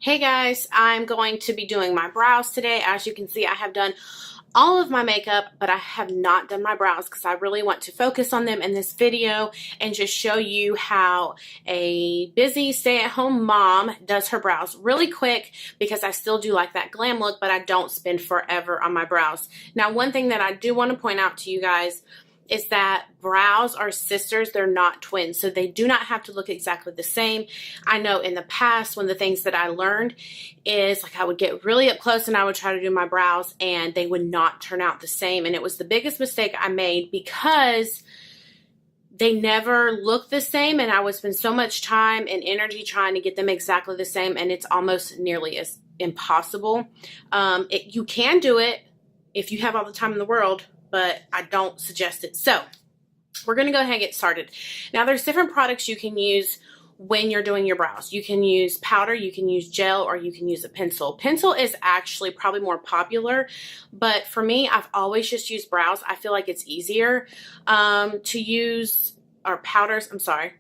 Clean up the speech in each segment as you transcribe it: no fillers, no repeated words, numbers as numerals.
Hey guys, I'm going to be doing my brows today. As you can see, I have done all of my makeup, but I have not done my brows because I really want to focus on them in this video and just show you how a busy stay-at-home mom does her brows really quick, because I still do like that glam look, but I don't spend forever on my brows. Now, one thing that I do want to point out to you guys is that brows are sisters, they're not twins, so they do not have to look exactly the same. I know in the past, one of the things that I learned is like I would get really up close and I would try to do my brows and they would not turn out the same, and it was the biggest mistake I made because they never look the same, and I would spend so much time and energy trying to get them exactly the same, and it's almost nearly as impossible. You can do it if you have all the time in the world, but I don't suggest it. So we're going to go ahead and get started. Now, there's different products you can use when you're doing your brows. You can use powder, you can use gel, or you can use a pencil. Pencil is actually probably more popular, but for me, I've always just used brows. I feel like it's easier to use, or powders, I'm sorry,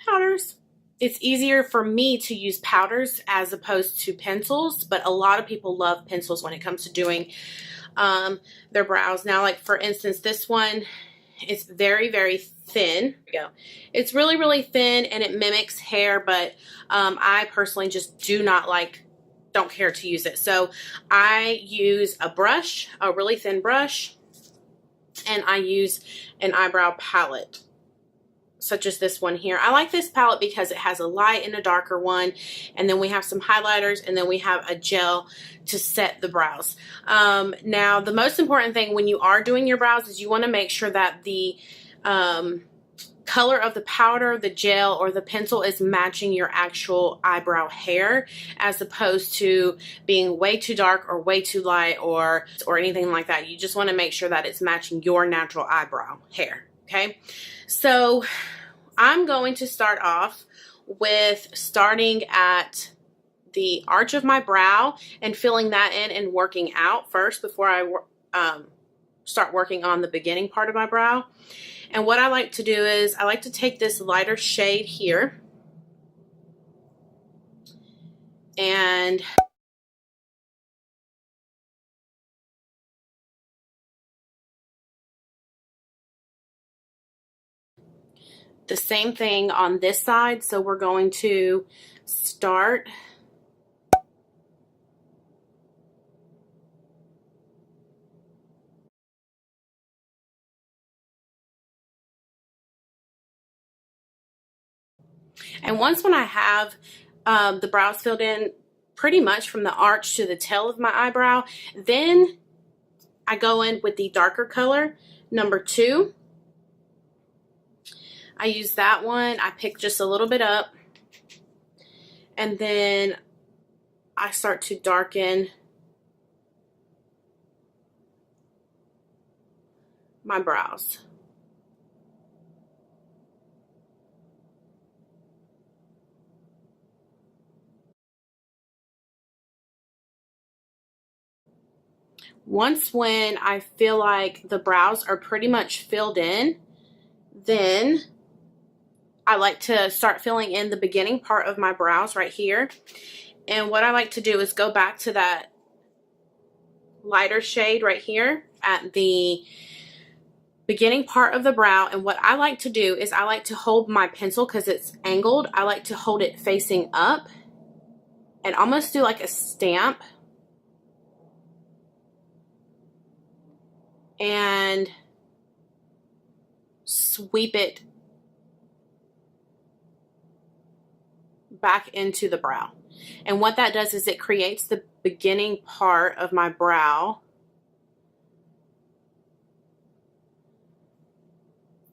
powders. It's easier for me to use powders as opposed to pencils, but a lot of people love pencils when it comes to doing their brows. Now, like for instance, this one is very, very thin. There we go. It's really, really thin and it mimics hair, but I personally just don't care to use it. So I use a brush, a really thin brush, and I use an eyebrow palette, such as this one here. I like this palette because it has a light and a darker one, and then we have some highlighters, and then we have a gel to set the brows. Now, the most important thing when you are doing your brows is you want to make sure that the color of the powder, the gel, or the pencil is matching your actual eyebrow hair, as opposed to being way too dark or way too light or anything like that. You just want to make sure that it's matching your natural eyebrow hair, okay? So I'm going to start off with starting at the arch of my brow and filling that in and working out first before I start working on the beginning part of my brow. And what I like to do is I like to take this lighter shade here and the same thing on this side. So we're going to start and once when I have the brows filled in pretty much from the arch to the tail of my eyebrow, then I go in with the darker color, number 2. I use that one. I pick just a little bit up, and then I start to darken my brows. Once when I feel like the brows are pretty much filled in, then I like to start filling in the beginning part of my brows right here. And what I like to do is go back to that lighter shade right here at the beginning part of the brow. And what I like to do is I like to hold my pencil, because it's angled, I like to hold it facing up and almost do like a stamp and sweep it back into the brow. And what that does is it creates the beginning part of my brow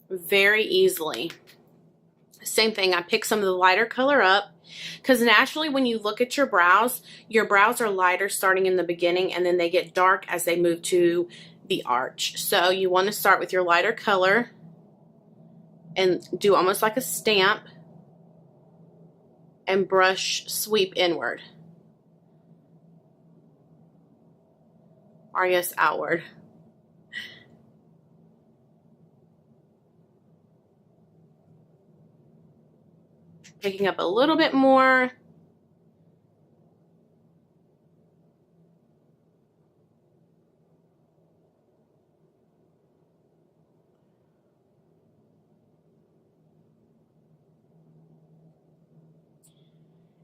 very easily. Same thing, I pick some of the lighter color up, because naturally when you look at your brows are lighter starting in the beginning, and then they get dark as they move to the arch. So you want to start with your lighter color and do almost like a stamp and brush sweep inward, or yes, outward. Picking up a little bit more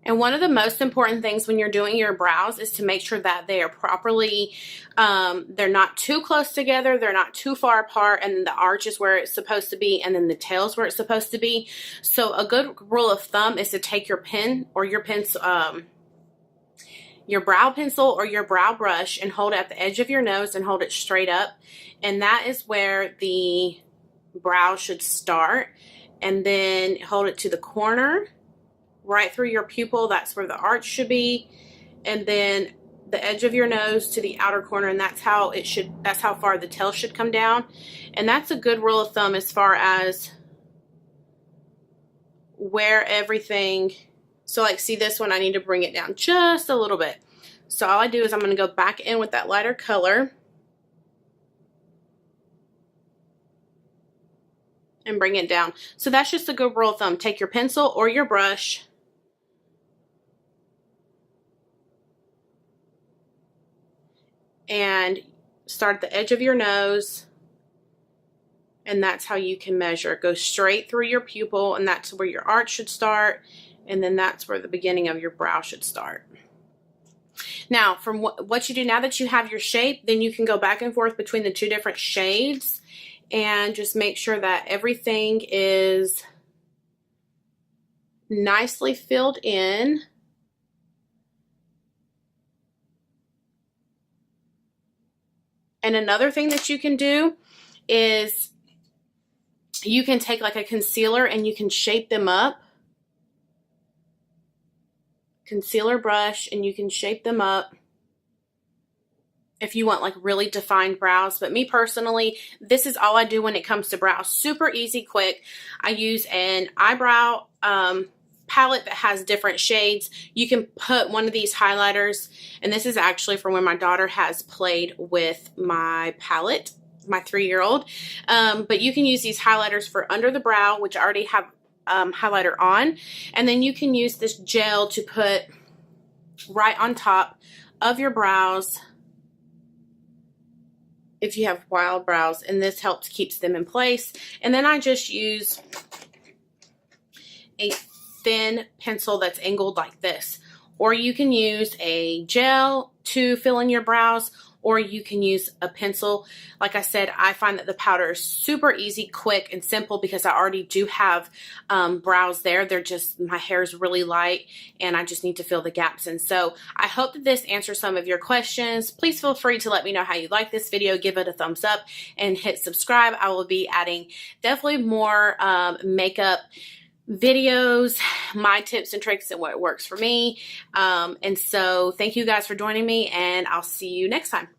And one of the most important things when you're doing your brows is to make sure that they are properly, they're not too close together, they're not too far apart, and the arch is where it's supposed to be, and then the tail's where it's supposed to be. So a good rule of thumb is to take your pen or your pencil, your brow pencil or your brow brush, and hold it at the edge of your nose and hold it straight up. And that is where the brow should start. And then hold it to the corner, right through your pupil. That's where the arch should be. And then the edge of your nose to the outer corner, and that's how it should, that's how far the tail should come down. And that's a good rule of thumb as far as where everything, so like see this one, I need to bring it down just a little bit. So all I do is I'm going to go back in with that lighter color and bring it down. So that's just a good rule of thumb. Take your pencil or your brush and start at the edge of your nose, and that's how you can measure. Go straight through your pupil, and that's where your arch should start, and then that's where the beginning of your brow should start. Now, from what you do now that you have your shape, then you can go back and forth between the two different shades and just make sure that everything is nicely filled in. And another thing that you can do is you can take like a concealer and you can shape them up. Concealer brush, and you can shape them up if you want like really defined brows. But me personally, this is all I do when it comes to brows. Super easy, quick. I use an eyebrow palette that has different shades. You can put one of these highlighters, and this is actually for when my daughter has played with my palette, my 3-year-old. But you can use these highlighters for under the brow, which I already have highlighter on, and then you can use this gel to put right on top of your brows if you have wild brows, and this helps keeps them in place. And then I just use a thin pencil that's angled like this, or you can use a gel to fill in your brows, or you can use a pencil. Like I said, I find that the powder is super easy, quick, and simple because I already do have brows there. They're just, my hair is really light and I just need to fill the gaps in. So I hope that this answers some of your questions. Please feel free to let me know how you like this video. Give it a thumbs up and hit subscribe. I will be adding definitely more makeup videos, my tips and tricks, and what works for me. And so thank you guys for joining me, and I'll see you next time.